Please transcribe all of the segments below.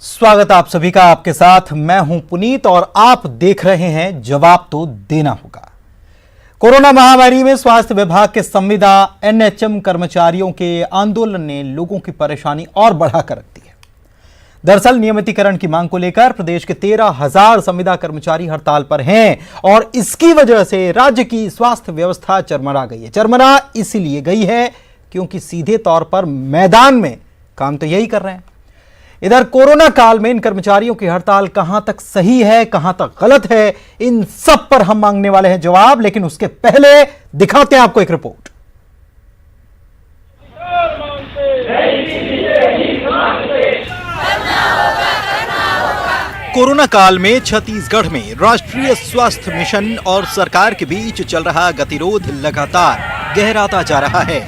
स्वागत आप सभी का। आपके साथ मैं हूं पुनीत और आप देख रहे हैं जवाब तो देना होगा। कोरोना महामारी में स्वास्थ्य विभाग के संविदा एनएचएम कर्मचारियों के आंदोलन ने लोगों की परेशानी और बढ़ाकर रख दी है। दरअसल नियमितीकरण की मांग को लेकर प्रदेश के 13,000 संविदा कर्मचारी हड़ताल पर हैं और इसकी वजह से राज्य की स्वास्थ्य व्यवस्था चरमरा गई है। चरमरा इसलिए गई है क्योंकि सीधे तौर पर मैदान में काम तो यही कर रहे हैं। इधर कोरोना काल में इन कर्मचारियों की हड़ताल कहां तक सही है, कहां तक गलत है, इन सब पर हम मांगने वाले हैं जवाब। लेकिन उसके पहले दिखाते हैं आपको एक रिपोर्ट। कोरोना काल में छत्तीसगढ़ में राष्ट्रीय स्वास्थ्य मिशन और सरकार के बीच चल रहा गतिरोध लगातार गहराता जा रहा है।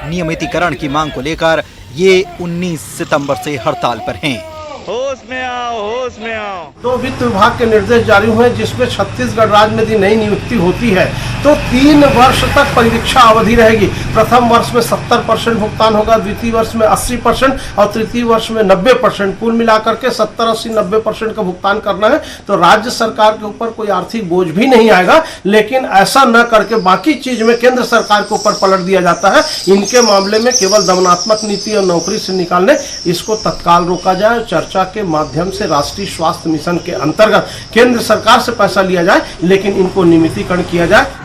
नियमितीकरण की मांग को लेकर ये 19 सितंबर से हड़ताल पर हैं। होश में आओ, होश में आओ। तो वित्त विभाग के निर्देश जारी हुए जिसमें छत्तीसगढ़ राज्य में यदि नई नियुक्ति होती है तो 3 वर्ष तक परीक्षा अवधि रहेगी। प्रथम वर्ष में 70% भुगतान होगा, द्वितीय वर्ष में 80% और तृतीय वर्ष में 90%। कुल मिलाकर के 70, 80, 90% का भुगतान करना है। तो राज्य सरकार के ऊपर कोई आर्थिक बोझ भी नहीं आएगा, लेकिन ऐसा न करके बाकी चीज में केंद्र सरकार के ऊपर पलट दिया जाता है। इनके मामले में केवल दमनात्मक नीति और नौकरी से निकालने, इसको तत्काल रोका जाए। चर्चा के माध्यम से राष्ट्रीय स्वास्थ्य मिशन के अंतर्गत केंद्र सरकार से पैसा लिया जाए, लेकिन इनको नियमितीकरण किया जाए।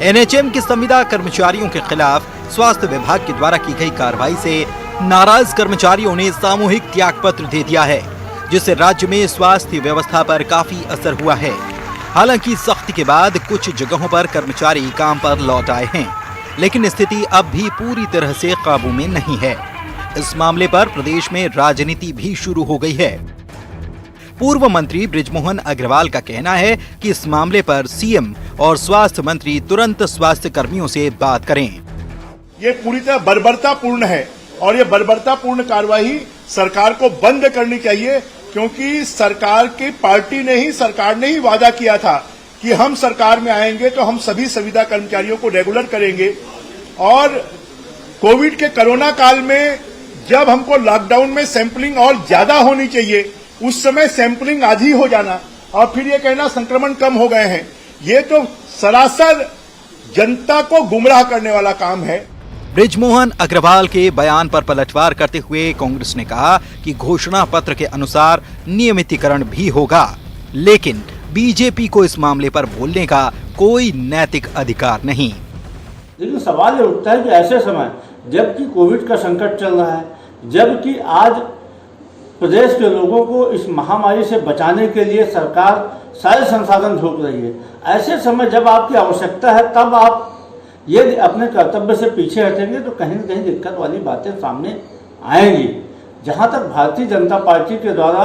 एनएचएम के संविदा कर्मचारियों के खिलाफ स्वास्थ्य विभाग के द्वारा की गई कार्रवाई से नाराज कर्मचारियों ने सामूहिक त्याग पत्र दे दिया है, जिससे राज्य में स्वास्थ्य व्यवस्था पर काफी असर हुआ है। हालांकि सख्ती के बाद कुछ जगहों पर कर्मचारी काम पर लौट आए हैं, लेकिन स्थिति अब भी पूरी तरह से काबू में नहीं है। इस मामले पर प्रदेश में राजनीति भी शुरू हो गई है। पूर्व मंत्री बृजमोहन अग्रवाल का कहना है कि इस मामले पर सीएम और स्वास्थ्य मंत्री तुरंत स्वास्थ्य कर्मियों से बात करें। ये पूरी तरह बर्बरतापूर्ण है और ये बर्बरतापूर्ण कार्रवाई सरकार को बंद करनी चाहिए, क्योंकि सरकार ने ही वादा किया था कि हम सरकार में आएंगे तो हम सभी संविदा कर्मचारियों को रेगुलर करेंगे। और कोविड के कोरोना काल में जब हमको लॉकडाउन में सैंपलिंग और ज्यादा होनी चाहिए, उस समय सैंपलिंग आधी हो जाना और फिर ये कहना संक्रमण कम हो गए हैं, ये तो सरासर जनता को गुमराह करने वाला काम है। बृजमोहन अग्रवाल के बयान पर पलटवार करते हुए कांग्रेस ने कहा कि घोषणा पत्र के अनुसार नियमितीकरण भी होगा, लेकिन बीजेपी को इस मामले पर बोलने का कोई नैतिक अधिकार नहीं। लेकिन सवाल ये उठता है कि ऐसे समय जबकि कोविड का संकट चल रहा है, जबकि आज प्रदेश के लोगों को इस महामारी से बचाने के लिए सरकार सारे संसाधन झोंक रही है, ऐसे समय जब आपकी आवश्यकता है तब आप ये अपने कर्तव्य से पीछे हटेंगे तो कहीं न कहीं दिक्कत वाली बातें सामने आएंगी। जहां तक भारतीय जनता पार्टी के द्वारा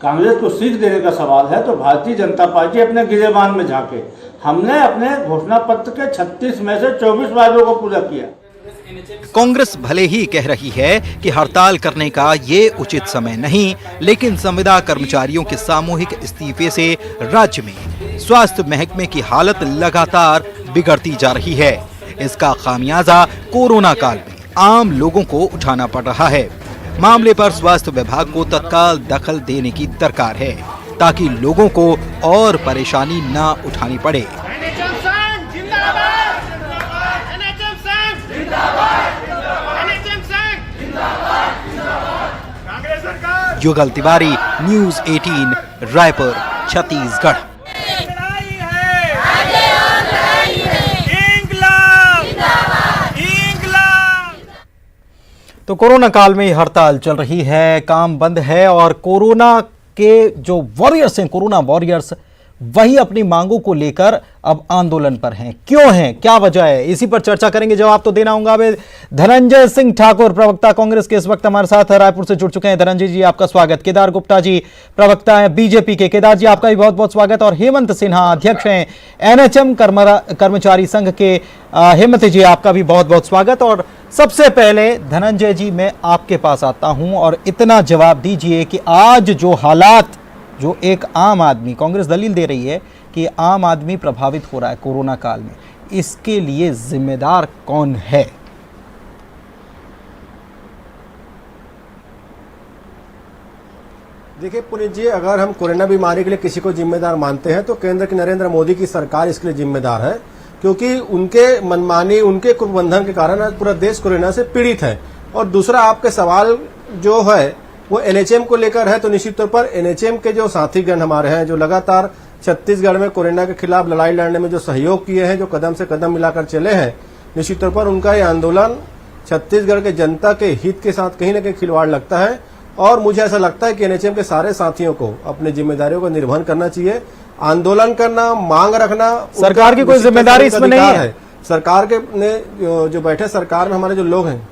कांग्रेस को सीट देने का सवाल है, तो भारतीय जनता पार्टी अपने गिरेबान में झांके। हमने अपने घोषणा पत्र के 36 में से 24 वादों को पूरा किया। कांग्रेस भले ही कह रही है कि हड़ताल करने का ये उचित समय नहीं, लेकिन संविदा कर्मचारियों के सामूहिक इस्तीफे से राज्य में स्वास्थ्य महकमे की हालत लगातार बिगड़ती जा रही है। इसका खामियाजा कोरोना काल में आम लोगों को उठाना पड़ रहा है। मामले पर स्वास्थ्य विभाग को तत्काल दखल देने की दरकार है, ताकि लोगों को और परेशानी न उठानी पड़े। युगल तिवारी, न्यूज़ 18, रायपुर, छत्तीसगढ़। तो कोरोना काल में हड़ताल चल रही है, काम बंद है और कोरोना के जो वॉरियर्स हैं, कोरोना वॉरियर्स, वही अपनी मांगों को लेकर अब आंदोलन पर हैं। क्यों हैं, क्या वजह है, इसी पर चर्चा करेंगे। जवाब तो देना होगा। धनंजय सिंह ठाकुर, प्रवक्ता कांग्रेस के, इस वक्त हमारे साथ रायपुर से जुड़ चुके हैं। धनंजय जी, आपका स्वागत। केदार गुप्ता जी, प्रवक्ता हैं बीजेपी के। केदार जी, आपका भी बहुत बहुत स्वागत। और हेमंत सिन्हा, अध्यक्ष हैं एनएचएम कर्मचारी संघ के। हेमंत जी, आपका भी बहुत बहुत स्वागत। और सबसे पहले धनंजय जी, मैं आपके पास आता हूं और इतना जवाब दीजिए कि आज जो हालात, जो एक आम आदमी, कांग्रेस दलील दे रही है कि आम आदमी प्रभावित हो रहा है कोरोना काल में, इसके लिए जिम्मेदार कौन है? देखिए पुनीत जी, अगर हम कोरोना बीमारी के लिए किसी को जिम्मेदार मानते हैं तो केंद्र की नरेंद्र मोदी की सरकार इसके लिए जिम्मेदार है, क्योंकि उनके मनमानी, उनके कुप्रबंधन के कारण आज पूरा देश कोरोना से पीड़ित है। और दूसरा, आपके सवाल जो है वो एनएचएम को लेकर है, तो निश्चित तौर पर एनएचएम के जो साथीगण हमारे हैं, जो लगातार छत्तीसगढ़ में कोरोना के खिलाफ लड़ाई लड़ने में जो सहयोग किए हैं, जो कदम से कदम मिलाकर चले हैं, निश्चित तौर पर उनका ये आंदोलन छत्तीसगढ़ के जनता के हित के साथ कहीं न कहीं खिलवाड़ लगता है। और मुझे ऐसा लगता है कि एनएचएम के सारे साथियों को अपनी जिम्मेदारियों का निर्वहन करना चाहिए। आंदोलन करना, मांग रखना, सरकार की कोई जिम्मेदारी इसमें नहीं है। सरकार के ने जो बैठे सरकार में हमारे जो लोग हैं,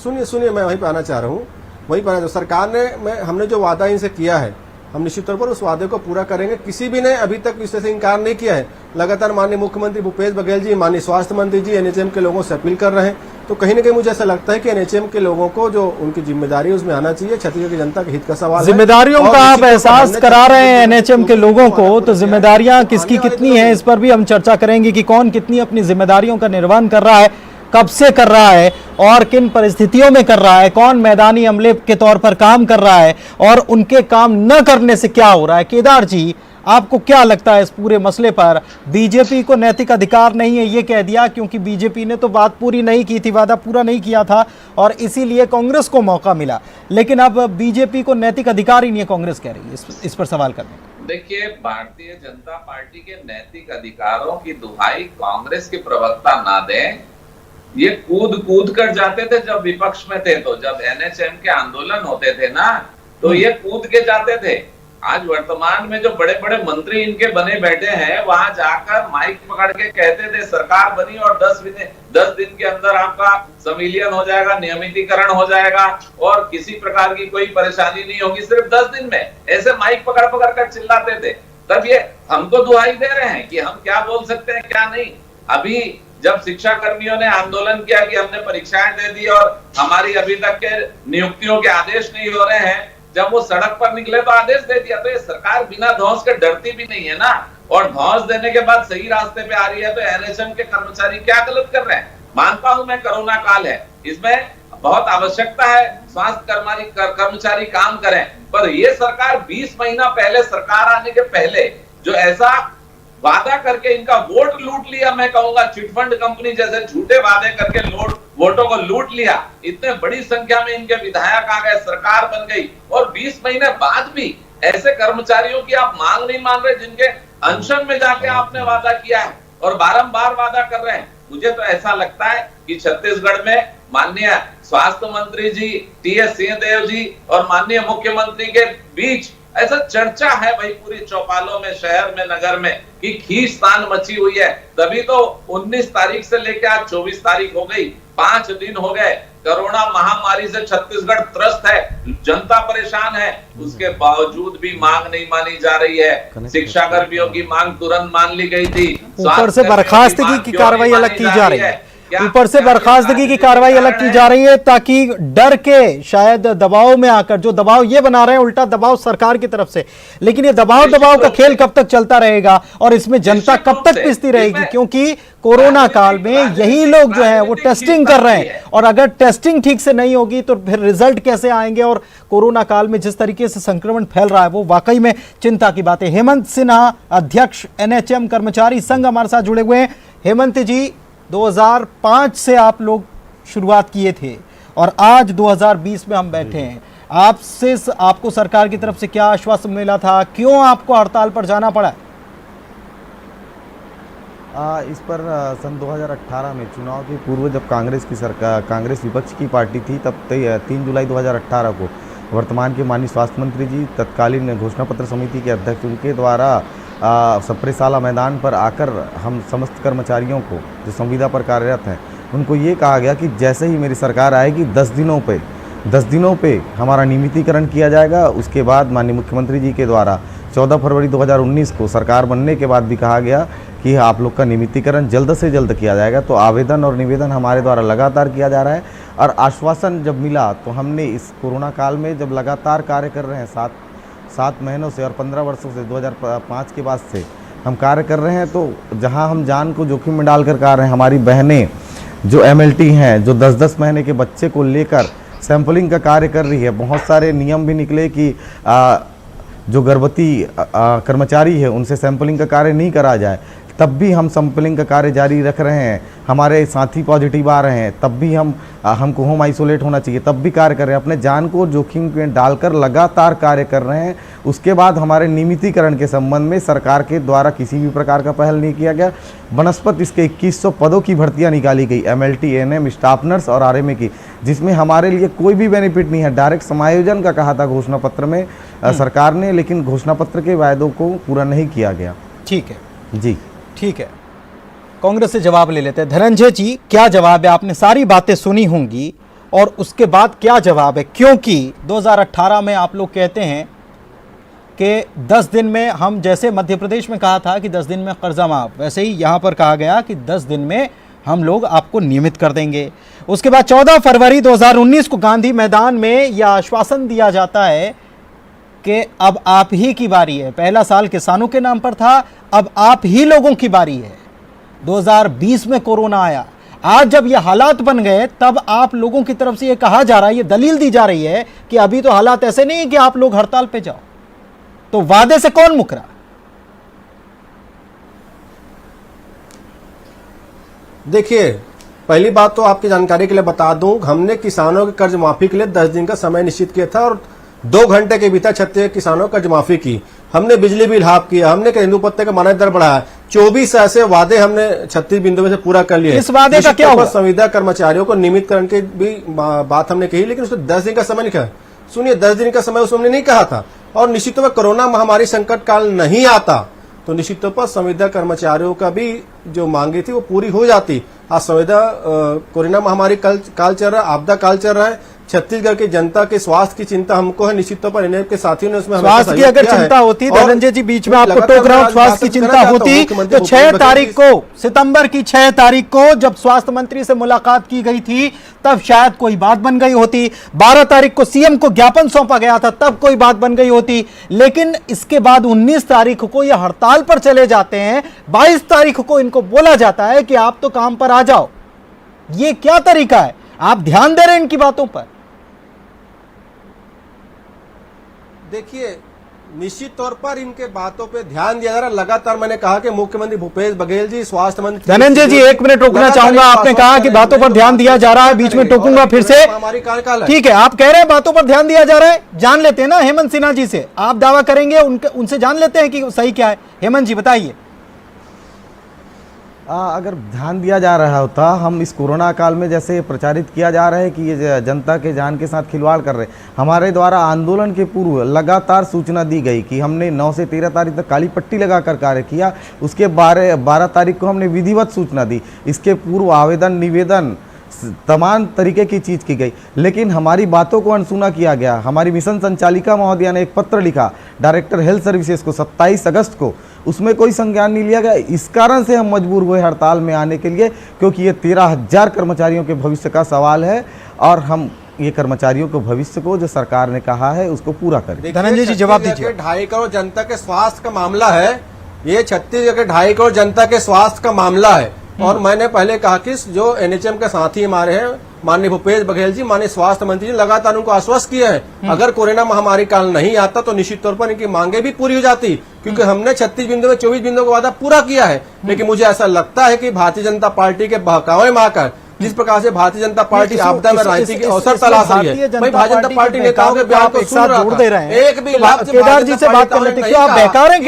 सुनिए मैं वहीं पे आना चाह रहा हूँ, वहीं पर जो सरकार ने हमने जो वादा इनसे किया है, हम निश्चित तौर पर उस वादे को पूरा करेंगे। किसी भी ने अभी तक इससे इनकार नहीं किया है। लगातार माननीय मुख्यमंत्री भूपेश बघेल जी, माननीय स्वास्थ्य मंत्री जी एनएचएम के लोगों से अपील कर रहे हैं। तो कहीं न कहीं मुझे ऐसा लगता है कि एनएचएम के लोगों को जो उनकी जिम्मेदारी है उसमें आना चाहिए। छत्तीसगढ़ की जनता के हित का सवाल है। जिम्मेदारियों का आप एहसास करा रहे हैं एनएचएम के लोगों को, तो जिम्मेदारियां किसकी कितनी हैं इस पर भी हम चर्चा करेंगे कि कौन कितनी अपनी जिम्मेदारियों का निर्वहन कर रहा है, कब से कर रहा है और किन परिस्थितियों में कर रहा है, कौन मैदानी अमले के तौर पर काम कर रहा है और उनके काम न करने से क्या हो रहा है। केदार जी, आपको क्या लगता है इस पूरे मसले पर? बीजेपी को नैतिक अधिकार नहीं है ये कह दिया, क्योंकि बीजेपी ने तो बात पूरी नहीं की थी, वादा पूरा नहीं किया था और इसीलिए कांग्रेस को मौका मिला, लेकिन अब बीजेपी को नैतिक अधिकार ही नहीं है, कांग्रेस कह रही है इस पर सवाल करने का। देखिए, भारतीय जनता पार्टी के नैतिक अधिकारों की दुहाई कांग्रेस के प्रवक्ता ना दें। ये कूद कर जाते थे जब विपक्ष में थे, तो जब एनएचएम के आंदोलन होते थे ना, तो ये कूद के जाते थे। आज वर्तमान में जो बड़े बड़े मंत्री इनके बने बैठे हैं, वहां जाकर माइक पकड़ के कहते थे सरकार बनी और 10 दिन के अंदर आपका संविलियन हो जाएगा, नियमितीकरण हो जाएगा और किसी प्रकार की कोई परेशानी नहीं होगी, सिर्फ 10 दिन में। ऐसे माइक पकड़ कर चिल्लाते थे। तब ये हमको दुहाई दे रहे हैं कि हम क्या बोल सकते हैं क्या नहीं। अभी जब शिक्षा कर्मियों ने आंदोलन किया कि हमने परीक्षाएं दे दी और हमारी अभी तक के नियुक्तियों के आदेश नहीं हो रहे हैं, जब वो सड़क पर निकले तो आदेश दे दिया। तो ये सरकार बिना धौंस के डरती भी नहीं है ना, और धौंस देने के बाद सही रास्ते पे आ रही है। तो एनएचएम के कर्मचारी क्या गलत कर रहे हैं? मानता हूं मैं, कोरोना काल है, इसमें बहुत आवश्यकता है स्वास्थ्य कर्मचारी काम करें, पर ये सरकार 20 महीना पहले, सरकार आने के पहले जो ऐसा वादा करके इनका वोट लूट लिया, मैं कहूंगा चिटफंड कंपनी जैसे झूठे वादे करके वोटों को लूट लिया। इतने बड़ी संख्या में इनके विधायक आ गए, सरकार बन गई और 20 महीने बाद भी ऐसे कर्मचारियों की आप मांग नहीं मान रहे जिनके अनशन में जाके आपने वादा किया है और बारंबार वादा कर रहे हैं। मुझे तो ऐसा लगता है कि छत्तीसगढ़ में माननीय स्वास्थ्य मंत्री जी टीएस सिंहदेव जी और माननीय मुख्यमंत्री के बीच ऐसा चर्चा है भाई पूरी चौपालों में, शहर में, नगर में, कि खींचतान मची हुई है। तभी तो 19 तारीख से लेकर आज 24 तारीख हो गई, 5 दिन हो गए। कोरोना महामारी से छत्तीसगढ़ त्रस्त है, जनता परेशान है, उसके बावजूद भी मांग नहीं मानी जा रही है। शिक्षा कर्मियों की मांग तुरंत मान ली गई थी, ऊपर से बर्खास्तगी की कार्रवाई अलग की जा रही है, ऊपर से बर्खास्तगी की कार्रवाई अलग की जा रही है ताकि डर के शायद दबाव में आकर, जो दबाव ये बना रहे हैं उल्टा दबाव सरकार की तरफ से, लेकिन ये दबाव का खेल कब तक चलता रहेगा और इसमें जनता कब तक पिसती रहेगी? क्योंकि कोरोना काल में यही लोग जो है वो टेस्टिंग कर रहे हैं और अगर टेस्टिंग ठीक से नहीं होगी तो फिर रिजल्ट कैसे आएंगे? और कोरोना काल में जिस तरीके से संक्रमण फैल रहा है वो वाकई में चिंता की बात है। हेमंत सिन्हा, अध्यक्ष एनएचएम कर्मचारी संघ, हमारे साथ जुड़े हुए हैं। हेमंत जी, 2005 से आप लोग शुरुआत किए थे और आज 2020 में हम बैठे हैं। आपको सरकार की तरफ से क्या आश्वासन मिला था? क्यों आपको हड़ताल पर जाना पड़ा? इस पर सन 2018 में चुनाव के पूर्व जब कांग्रेस विपक्ष की पार्टी थी, तब 3 जुलाई 2018 को वर्तमान के माननीय स्वास्थ्य मंत्री जी, तत्कालीन घोषणा पत्र समिति के अध्यक्ष, उनके द्वारा सप्रेशाला मैदान पर आकर हम समस्त कर्मचारियों को जो संविदा पर कार्यरत हैं उनको ये कहा गया कि जैसे ही मेरी सरकार आएगी 10 दिनों पे हमारा नियमितीकरण किया जाएगा। उसके बाद माननीय मुख्यमंत्री जी के द्वारा 14 फरवरी 2019 को सरकार बनने के बाद भी कहा गया कि आप लोग का नियमितीकरण जल्द से जल्द किया जाएगा। तो आवेदन और निवेदन हमारे द्वारा लगातार किया जा रहा है और आश्वासन जब मिला तो हमने इस कोरोना काल में जब लगातार कार्य कर रहे हैं 7 महीनों से और 15 वर्षों से, 2005 के बाद से हम कार्य कर रहे हैं, तो जहां हम जान को जोखिम में डालकर कार्य रहे हैं। हमारी बहनें जो एमएलटी हैं, जो 10-10 महीने के बच्चे को लेकर सैंपलिंग का कार्य कर रही है। बहुत सारे नियम भी निकले कि जो गर्भवती कर्मचारी है उनसे सैंपलिंग का कार्य नहीं करा जाए, तब भी हम सैंपलिंग का कार्य जारी रख रहे हैं। हमारे साथी पॉजिटिव आ रहे हैं, तब भी हमको होम आइसोलेट होना चाहिए, तब भी कार्य कर रहे हैं। अपने जान को जोखिम में डालकर लगातार कार्य कर रहे हैं। उसके बाद हमारे नियमितीकरण के संबंध में सरकार के द्वारा किसी भी प्रकार का पहल नहीं किया गया। बनस्पत इसके 2100 पदों की भर्तियां निकाली गई, MLT, ANM, स्टाफ नर्स और RMA की, जिसमें हमारे लिए कोई भी बेनिफिट नहीं है। डायरेक्ट समायोजन का कहा था घोषणा पत्र में सरकार ने, लेकिन घोषणा पत्र के वायदों को पूरा नहीं किया गया। ठीक है जी, ठीक है, कांग्रेस से जवाब ले लेते हैं। धनंजय जी, क्या जवाब है? आपने सारी बातें सुनी होंगी और उसके बाद क्या जवाब है? क्योंकि 2018 में आप लोग कहते हैं कि 10 दिन में हम, जैसे मध्य प्रदेश में कहा था कि 10 दिन में कर्जा माफ, वैसे ही यहां पर कहा गया कि 10 दिन में हम लोग आपको नियमित कर देंगे। उसके बाद 14 फरवरी 2019 को गांधी मैदान में यह आश्वासन दिया जाता है कि अब आप ही की बारी है। पहला साल किसानों के नाम पर था, अब आप ही लोगों की बारी है। 2020 में कोरोना आया, आज जब ये हालात बन गए तब आप लोगों की तरफ से ये कहा जा रहा है, ये दलील दी जा रही है कि अभी तो हालात ऐसे नहीं है कि आप लोग हड़ताल पे जाओ। तो वादे से कौन मुकरा? देखिए, पहली बात तो आपकी जानकारी के लिए बता दूं, हमने किसानों के कर्ज माफी के लिए 10 दिन का समय निश्चित किया था और 2 घंटे के भीतर 36 किसानों कर्ज माफी की। हमने बिजली बिल हाफ किया, हमने केंदू पत्ते का मानक दर बढ़ाया। 24 ऐसे वादे हमने 36 बिंदुओं में से पूरा कर लिए। इस वादे का क्या हुआ? संविदा कर्मचारियों को नियमितकरण की भी बात हमने कही, लेकिन उसको 10 दिन का समय नहीं कहा। सुनिए, 10 दिन का समय उसमें हमने नहीं कहा था। और निश्चित तौर पर कोरोना महामारी संकट काल नहीं आता तो निश्चित तौर पर संविदा कर्मचारियों का भी जो मांगी थी वो पूरी हो जाती। आज संविदा कोरोना महामारी काल चल रहा है, आपदा काल चल रहा है। छत्तीसगढ़ की जनता के स्वास्थ्य की चिंता हमको है, निश्चित तौर पर एनएफ के साथियों ने उसमें स्वास्थ्य की अगर चिंता होती, धनंजय जी बीच में आपको टोक रहा हूं, स्वास्थ्य की चिंता होती तो 6 तारीख को, सितंबर की 6 तारीख को जब स्वास्थ्य मंत्री से मुलाकात की गई थी तब शायद कोई बात बन गई होती। 12 तारीख को सीएम को ज्ञापन सौंपा गया था, तब कोई बात बन गई होती। लेकिन इसके बाद 19 तारीख को ये हड़ताल पर चले जाते हैं, 22 तारीख को इनको बोला जाता है कि आप तो काम पर आ जाओ। ये क्या तरीका है? आप ध्यान दे रहे हैं इनकी बातों पर? देखिए, निश्चित तौर पर इनके बातों पे ध्यान दिया जा रहा है। लगातार मैंने कहा कि मुख्यमंत्री भूपेश बघेल जी, स्वास्थ्य मंत्री धनंजय जी, 1 मिनट रोकना चाहूंगा। आपने कहा कि बातों पर ध्यान दिया जा रहा है, बीच में टोकूंगा फिर से। ठीक है, आप कह रहे हैं बातों पर ध्यान दिया जा रहा है, जान लेते हैं ना हेमंत सिन्हा जी से। आप दावा करेंगे, उनसे जान लेते हैं कि सही क्या है। हेमंत जी बताइए। अगर ध्यान दिया जा रहा होता, हम इस कोरोना काल में जैसे प्रचारित किया जा रहा है कि ये जनता के जान के साथ खिलवाड़ कर रहे, हमारे द्वारा आंदोलन के पूर्व लगातार सूचना दी गई कि हमने 9 से 13 तारीख तक काली पट्टी लगाकर कार्य किया। उसके 12 तारीख को हमने विधिवत सूचना दी। इसके पूर्व आवेदन, निवेदन, तमाम तरीके की चीज़ की गई, लेकिन हमारी बातों को अनसुना किया गया। हमारी मिशन संचालिका महोदया ने एक पत्र लिखा डायरेक्टर हेल्थ सर्विसेज को 27 अगस्त को, उसमें कोई संज्ञान नहीं लिया गया। इस कारण से हम मजबूर हुए हड़ताल में आने के लिए, क्योंकि ये 13,000 कर्मचारियों के भविष्य का सवाल है और हम ये कर्मचारियों के भविष्य को जो सरकार ने कहा है उसको पूरा करें। धनंजय जी जवाब दीजिए। 2.5 करोड़ जनता के स्वास्थ्य का मामला है ये, छत्तीसगढ़ के 2.5 करोड़ जनता के स्वास्थ्य का मामला है। और मैंने पहले कहा कि जो एनएचएम के साथी हमारे हैं, माननीय भूपेश बघेल जी, माननीय स्वास्थ्य मंत्री जी, लगातार उनको आश्वस्त किया है अगर कोरोना महामारी काल नहीं आता तो निश्चित तौर पर इनकी मांगे भी पूरी हो जाती, क्योंकि हमने 36 बिंदु में 24 बिंदु का वादा पूरा किया है। लेकिन मुझे ऐसा लगता है कि भारतीय जनता पार्टी के बहकावे में आकर जिस प्रकार से भारतीय जनता पार्टी आपदा में राजनीति के अवसर तलाश रही है, भाई भारतीय जनता पार्टी नेताओं के बयान को सुन रहा था। एक भी केदार जी से बात कर लेते, क्यों आप बहका रहे हैं?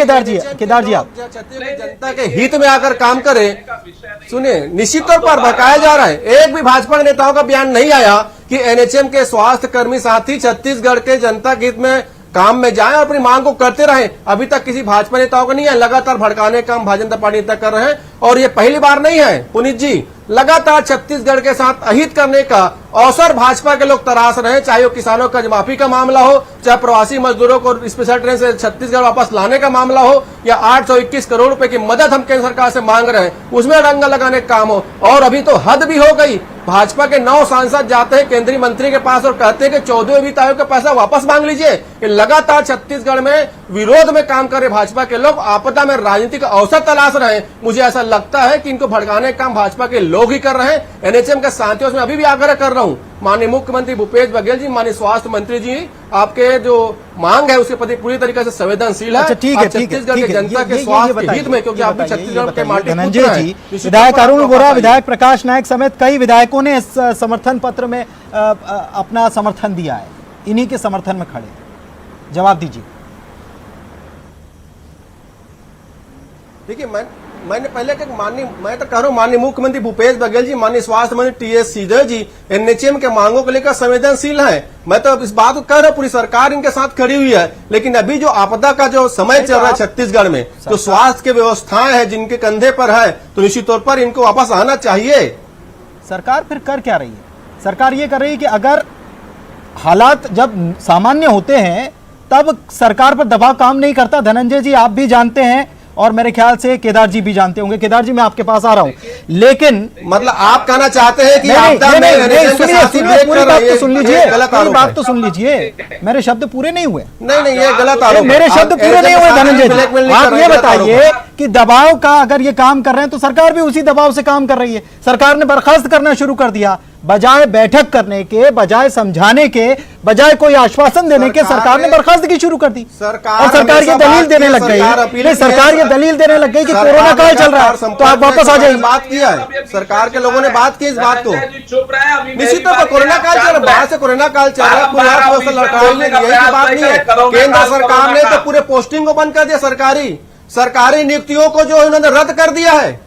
केदार जी आप जनता के हित में आकर काम करें। सुनिए, निश्चित तौर पर बहकाया जा रहा है। एक भी भाजपा के नेताओं का बयान नहीं आया कि एनएचएम के स्वास्थ्य कर्मी साथी छत्तीसगढ़ के जनता के हित में काम में जाएं और अपनी मांग को करते रहें। अभी तक किसी भाजपा नेताओं का नहीं है। लगातार भड़काने का काम भारतीय जनता पार्टी नेता कर रहे हैं और ये पहली बार नहीं है। पुनीत जी, लगातार छत्तीसगढ़ के साथ अहित करने का अवसर भाजपा के लोग तराश रहे हैं, चाहे वो किसानों कर्ज माफी का मामला हो, चाहे प्रवासी मजदूरों को स्पेशल ट्रेन से छत्तीसगढ़ वापस लाने का मामला हो, या 821 करोड़ रुपए की मदद हम केंद्र सरकार से मांग रहे हैं उसमें रंग लगाने का काम हो। और अभी तो हद भी हो गई, भाजपा के 9 सांसद जाते हैं केंद्रीय मंत्री के पास और कहते हैं कि 14वें वित्त आयोग का पैसा वापस मांग लीजिए। ये लगातार छत्तीसगढ़ में विरोध में काम कर रहे भाजपा के लोग आपदा में राजनीतिक अवसर तलाश रहे हैं। मुझे ऐसा लगता है कि इनको भड़काने का काम भाजपा के लोग ही कर रहे हैं। एनएचएम के साथियों से अभी भी आग्रह कर रहा हूं, माननीय मुख्यमंत्री भूपेश बघेल जी, माननीय स्वास्थ्य मंत्री जी, आपके जो मांग है उसके प्रति पूरी तरीके से संवेदनशील है। अच्छा ठीक है, ठीक है, छत्तीसगढ़ ठीक के है, जनता के ये स्वास्थ्य बताइए, हित में, क्योंकि ये आप भी बताइए, छत्तीसगढ़ ये के बताइए, माटी धनंजय पुत्र हैं, जी, निश्चित विधायक तौर पर अरुण आपको वोरा, बताइए। विधायक प्रकाश नायक समेत कई विधायकों ने इस समर्थन पत्र में अपना समर्थन दिया है, इन्हीं के समर्थन में खड़े हैं। जवाब दीजिए। देखिए मैंने पहले मैं तो कह रहा हूँ माननीय मुख्यमंत्री भूपेश बघेल जी, माननीय स्वास्थ्य मंत्री टीएस सिंहदेव जी एनएचएम के मांगों को लेकर संवेदनशील हैं। मैं तो इस बात को कह रहा हूँ, पूरी सरकार इनके साथ खड़ी हुई है। लेकिन अभी जो आपदा का जो समय चल रहा है छत्तीसगढ़ में, जो स्वास्थ्य की व्यवस्थाएं हैं जिनके कंधे पर है, तो निश्चित तौर पर इनको वापस आना चाहिए। सरकार फिर कर क्या रही है? सरकार ये कर रही है कि अगर हालात जब सामान्य होते हैं तब सरकार पर दबाव काम नहीं करता। धनंजय जी आप भी जानते हैं और मेरे ख्याल से केदार जी भी जानते होंगे। केदार जी मैं आपके पास आ रहा हूं, लेकिन मतलब आप कहना चाहते हैं कि नहीं, आपदा नहीं, में नहीं, NHM के सुनिए, साथ ही सुनिए, ब्रेक पूरी कर बात रही तो है, सुन ये लीजिए, गलत पूरी आरोप बात है। तो सुन लीजिए, मेरे शब्द पूरे नहीं हुए। नहीं ये गलत आरोप है। मेरे शब्द आप पूरे नहीं हुए NHM धनंजय जी। ब्लैकमेल नहीं आप कर रहे, ये गलत आरोप बताइए है। कि दबाव का अगर ये काम कर रहे हैं तो सरकार भी उसी दबाव से काम कर रही है। सरकार ने बर्खास्त करना शुरू कर दिया, बजाय बैठक करने के, बजाय समझाने के, बजाय कोई आश्वासन देने के, सरकार ने बर्खास्तगी शुरू कर दी। और सरकार ये दलील देने लग गई, नहीं सरकार ये दलील देने लग गई कि कोरोना काल चल रहा है तो आप वापस आ जाइए। बात किया है सरकार के लोगों ने, बात की इस बात को। चुप रहे, अभी निश्चित तौर पर कोरोना काल चल रहा है, बाहर से कोरोना काल चल रहा है, पूरी अर्थव्यवस्था लड़खड़ाई में, यही बात नहीं है। केंद्र सरकार ने तो पूरे पोस्टिंग को बंद कर दिया, सरकारी नियुक्तियों को जो उन्होंने रद्द कर दिया है।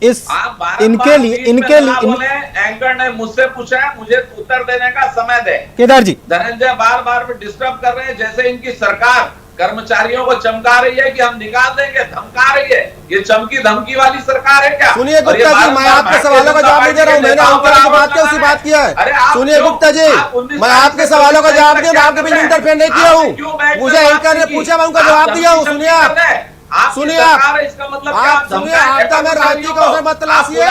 इनके लिए एंकर ने मुझसे पूछा है, मुझे उत्तर देने का समय दे। केदार जी धनंजय बार बार डिस्टर्ब कर रहे हैं, जैसे इनकी सरकार कर्मचारियों को चमका रही है कि हम निकाल देंगे, धमका रही है। ये चमकी धमकी वाली सरकार है क्या? सुनिए गुप्ता जी, मैं आपके सवालों का जवाब नहीं दे रहा हूँ, मैंने अंतर की बात किया, उसी बात किया है। सुनिए गुप्ता जी, मैं आपके सवालों का जवाब दिया, आपके बीच इंटरफेयर नहीं किया हूँ। मुझे एंकर ने पूछा, मैं उनका जवाब दिया हूँ। सुनिए सुनिए इसका मतलब आप सुनिए, आपदा में राजनीति का अवसर मत तलाशिए,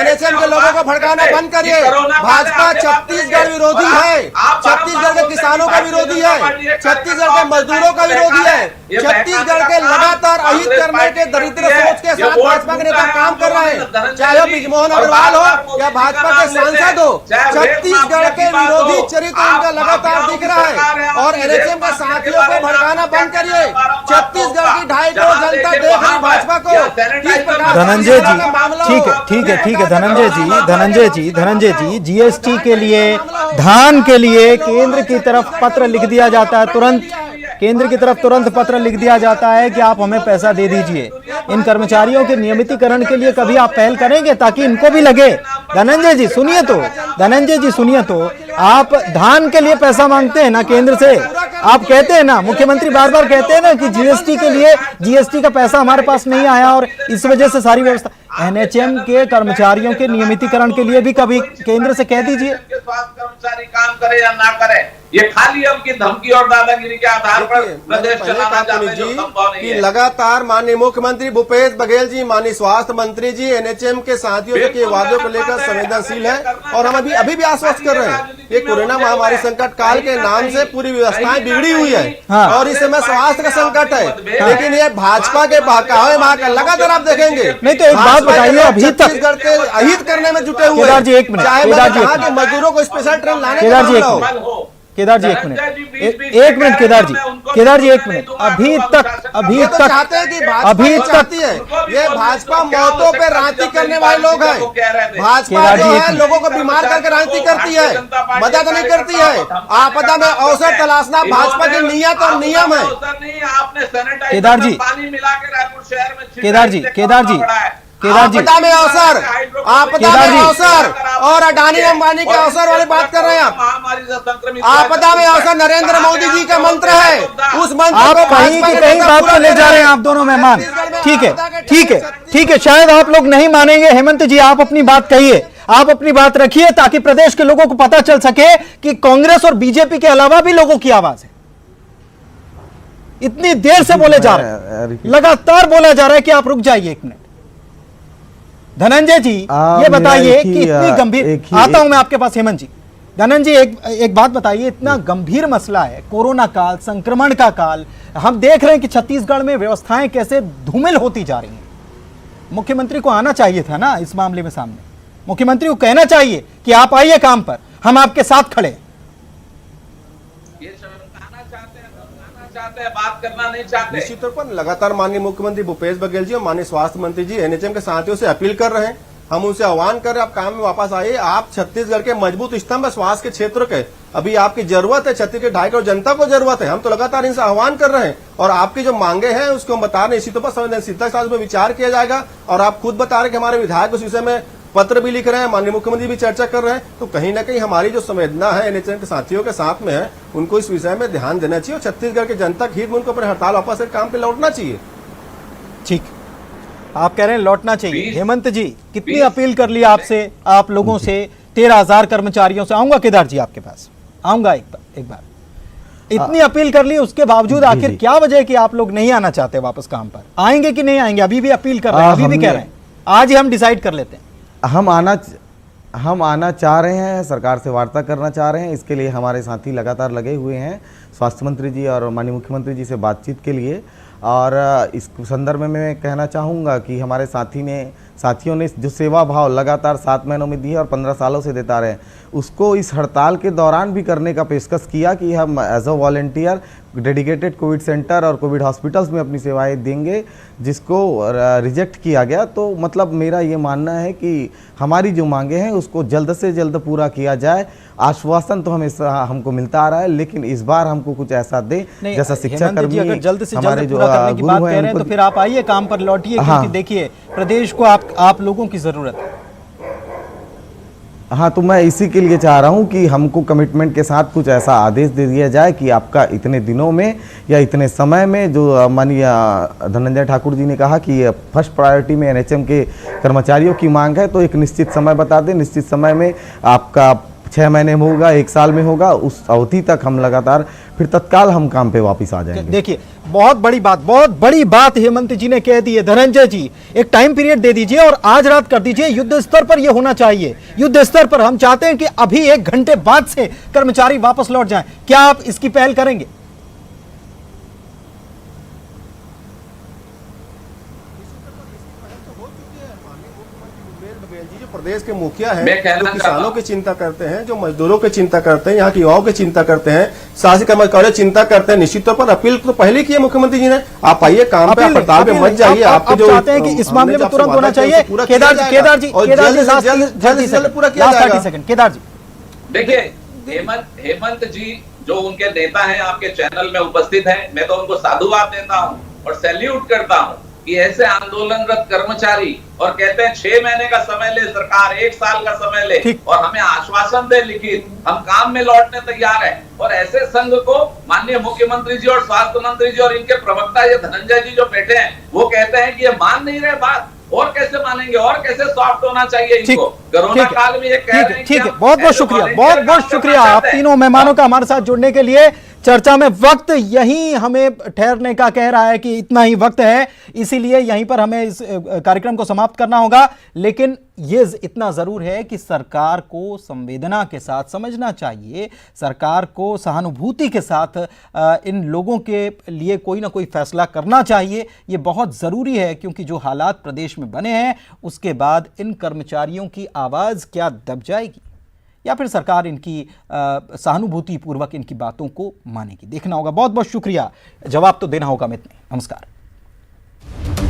एनएचएम के लोगों को भड़काना बंद करिए। भाजपा छत्तीसगढ़ विरोधी है, छत्तीसगढ़ के किसानों का विरोधी है, छत्तीसगढ़ के मजदूरों का विरोधी है, छत्तीसगढ़ के लगातार अहित करने के दरिद्र सोच के साथ भाजपा के नेता काम कर रहे हैं, चाहे ब्रिजमोहन अग्रवाल हो या भाजपा के सांसद हो। छत्तीसगढ़ के विरोधी चरित्र उनका लगातार दिख रहा है और एनएचएम के साथियों को भड़काना बंद करिए। छत्तीसगढ़ की 2.5 करोड़ जनता देख रही भाजपा को किस प्रकार। धनंजय जी ठीक है धनंजय जी जीएसटी के लिए, धान के लिए केंद्र की तरफ पत्र लिख दिया जाता है, तुरंत केंद्र की तरफ तुरंत पत्र लिख दिया जाता है कि आप हमें पैसा दे दीजिए। इन कर्मचारियों के नियमितीकरण के लिए कभी आप पहल करेंगे ताकि इनको भी लगे? धनंजय जी सुनिए तो, आप धान के लिए पैसा मांगते हैं ना केंद्र से, आप कहते हैं ना, मुख्यमंत्री बार बार कहते हैं ना कि जीएसटी के लिए, जीएसटी का पैसा हमारे पास नहीं आया और इस वजह से सारी व्यवस्था। एनएचएम के कर्मचारियों के नियमितीकरण के लिए भी कभी केंद्र से कह दीजिए। स्वास्थ्य कर्मचारी काम करे या ना करे, ये खाली अब की धमकी और दादागिरी के आधार पर प्रदेश चलाना चाहते हैं, जो संभव नहीं है। लगातार माननीय मुख्यमंत्री भूपेश बघेल जी, माननीय स्वास्थ्य मंत्री जी एनएचएम के साथियों के वादों को लेकर संवेदनशील है और हम अभी भी आश्वस्त कर रहे हैं। ये कोरोना महामारी संकट काल के नाम से पूरी व्यवस्थाएं बिगड़ी हुई है और इस समय स्वास्थ्य का संकट है, लेकिन ये भाजपा के बहकावे में लगातार आप देखेंगे। नहीं तो एक बात बताइए, अभी तक छत्तीसगढ़ के अहित करने में जुटे हुए। केदार जी एक मिनट, चाहे मैंने कहा कि मजदूरों को स्पेशल ट्रेन लाने केदार जी का एक मामला मिनट, हो। केदार जी एक मिनट, केदार जी एक मिनट, अभी तक चाहते हैं कि भाजपा चाहती है, ये भाजपा मौतों पे राजनीति करने वाले लोग हैं। भाजपा जो है लोगों को बीमार करके राजनीति करती है, मदद नहीं करती है। आपदा में अवसर तलाशना भाजपा की नियत और नियम है। केदार जी, आपदा में अवसर, आपदा में अवसर और अडानी अंबानी के अवसर वाली बात कर रहे हैं आप। आपदा में अवसर नरेंद्र मोदी जी का मंत्र है, उस मंत्र आप को कहीं की कहीं बात को ले जा रहे हैं आप दोनों मेहमान। ठीक है, शायद आप लोग नहीं मानेंगे। हेमंत जी आप अपनी बात कहिए, आप अपनी बात रखिए ताकि प्रदेश के लोगों को पता चल सके कि कांग्रेस और बीजेपी के अलावा भी लोगों की आवाज है। इतनी देर से बोले जा रहे हैं, लगातार बोला जा रहा है कि आप रुक जाइए एक मिनट। धनंजय जी ये बताइए कि इतनी गंभीर, आता हूं मैं आपके पास हेमंत जी। धनंजय एक बात बताइए, इतना गंभीर मसला है, कोरोना काल, संक्रमण का काल, हम देख रहे हैं कि छत्तीसगढ़ में व्यवस्थाएं कैसे धूमिल होती जा रही हैं। मुख्यमंत्री को आना चाहिए था ना इस मामले में सामने, मुख्यमंत्री को कहना चाहिए कि आप आइए काम पर, हम आपके साथ खड़े। चाहते हैं, बात करना नहीं चाहते। निश्चित तौर पर लगातार माननीय मुख्यमंत्री भूपेश बघेल जी और माननीय स्वास्थ्य मंत्री जी एनएचएम के साथियों से अपील कर रहे हैं। हम उनसे आह्वान कर रहे हैं, आप काम में वापस आइए। आप छत्तीसगढ़ के मजबूत स्तंभ है स्वास्थ्य के क्षेत्र के। अभी आपकी जरूरत है, छत्तीसगढ़ 2.5 करोड़ जनता को जरूरत है। हम तो लगातार इनसे आह्वान कर रहे हैं और आपकी जो मांगे हैं उसको हम बता रहे हैं। इसी तौर पर संवेदनशीलता के साथ उसमें विचार किया जाएगा। और आप खुद बता रहे हैं कि हमारे विधायक उस विषय में पत्र भी लिख रहे हैं, माननीय मुख्यमंत्री भी चर्चा कर रहे हैं। तो कहीं ना कहीं हमारी जो संवेदना है एनएचएम के साथियों के साथ में है, उनको इस विषय में ध्यान देना चाहिए और छत्तीसगढ़ के जनता के हित में उनको अपने हड़ताल वापस से काम पे लौटना चाहिए। ठीक, आप कह रहे हैं लौटना चाहिए। हेमंत जी, कितनी अपील कर ली आपसे, आप लोगों से, 13,000 कर्मचारियों से? आऊंगा केदार जी आपके पास, आऊंगा एक बार। इतनी अपील कर ली, उसके बावजूद आखिर क्या वजह है कि आप लोग नहीं आना चाहते वापस काम पर? आएंगे कि नहीं आएंगे? अभी भी अपील कर रहे हैं, अभी भी कह रहे हैं आज ही हम डिसाइड कर लेते हैं। हम आना चाह रहे हैं, सरकार से वार्ता करना चाह रहे हैं। इसके लिए हमारे साथी लगातार लगे हुए हैं, स्वास्थ्य मंत्री जी और माननीय मुख्यमंत्री जी से बातचीत के लिए। और इस संदर्भ में मैं कहना चाहूँगा कि हमारे साथियों ने जो सेवा भाव लगातार 7 महीनों में दी है और 15 सालों से देता रहे, उसको इस हड़ताल के दौरान भी करने का पेशकश किया कि हम as a volunteer dedicated covid centre और कोविड हॉस्पिटल्स में अपनी सेवाएं देंगे, जिसको रिजेक्ट किया गया। तो मतलब मेरा ये मानना है कि हमारी जो मांगे हैं उसको जल्द से जल्द पूरा किया जाए। आश्वासन तो हमेशा हमको मिलता आ रहा है, लेकिन इस बार हमको कुछ ऐसा दे जैसा शिक्षा कर्मी अगर जल्द से हमारे जल्द जो पूरा करने की बात गुरु कह हैं रहे हैं उनको तो फिर आप आइए, काम पर लौटिए, क्योंकि देखिए प्रदेश को आप लोगों की जरूरत है। हाँ, तो मैं इसी के लिए चाह रहा हूँ कि हमको कमिटमेंट के साथ कुछ ऐसा आदेश दे दिया जाए कि आपका इतने दिनों में या इतने समय में, जो माननीय धनंजय ठाकुर जी ने कहा कि फर्स्ट प्रायोरिटी में एनएचएम के कर्मचारियों की मांग है, तो एक निश्चित समय बता दें। निश्चित समय में आपका 6 महीने में होगा, 1 साल में होगा, उस अवधि तक हम लगातार फिर तत्काल हम काम पे वापस आ जाएंगे। देखिए, बहुत बड़ी बात हेमंत जी ने कह दी है। धनंजय जी, एक टाइम पीरियड दे दीजिए और आज रात कर दीजिए। युद्ध स्तर पर यह होना चाहिए, युद्ध स्तर पर। हम चाहते हैं कि अभी 1 घंटे बाद से कर्मचारी वापस लौट जाएं। क्या आप इसकी पहल करेंगे? जो प्रदेश के मुखिया हैं, मैं कहना जो किसानों की चिंता करते हैं, जो मजदूरों की चिंता करते हैं, यहाँ के युवाओं की चिंता करते हैं, शासकीय कर्मचारियों चिंता करते हैं, निश्चित तौर पर अपील तो पहले की है मुख्यमंत्री जी ने। आप आइए काम पे, हड़ताल पे मत जाइए। आप जो चाहते हैं कि इस मामले में तुरंत होना चाहिए। केदार जी जल्द से जल्द पूरा किया जाएगा। 30 सेकंड केदार जी। देखिए, हेमंत जी जो उनके नेता हैं, आपके चैनल में उपस्थित हैं, मैं तो उनको साधुवाद देता हूं और सैल्यूट करता हूं कि ऐसे आंदोलनरत कर्मचारी और कहते हैं 6 महीने का समय ले सरकार, 1 साल का समय ले और हमें आश्वासन दे लिखित, हम काम में लौटने तैयार हैं। और ऐसे संघ को माननीय मुख्यमंत्री जी और स्वास्थ्य मंत्री जी और इनके प्रवक्ता ये धनंजय जी जो बैठे हैं, वो कहते हैं कि ये मान नहीं रहे बात, और कैसे मानेंगे, और कैसे सॉफ्ट होना चाहिए इनको। कोरोना काल में ये कह रहे हैं। ठीक है, बहुत शुक्रिया, बहुत शुक्रिया आप तीनों मेहमानों का हमारे साथ जुड़ने के लिए। चर्चा में वक्त यहीं हमें ठहरने का कह रहा है कि इतना ही वक्त है, इसीलिए यहीं पर हमें इस कार्यक्रम को समाप्त करना होगा। लेकिन ये इतना जरूर है कि सरकार को संवेदना के साथ समझना चाहिए, सरकार को सहानुभूति के साथ इन लोगों के लिए कोई ना कोई फैसला करना चाहिए। ये बहुत ज़रूरी है, क्योंकि जो हालात प्रदेश में बने हैं उसके बाद इन कर्मचारियों की आवाज़ क्या दब जाएगी या फिर सरकार इनकी सहानुभूति पूर्वक इनकी बातों को मानेगी, देखना होगा। बहुत बहुत शुक्रिया, जवाब तो देना होगा। मैं नमस्कार।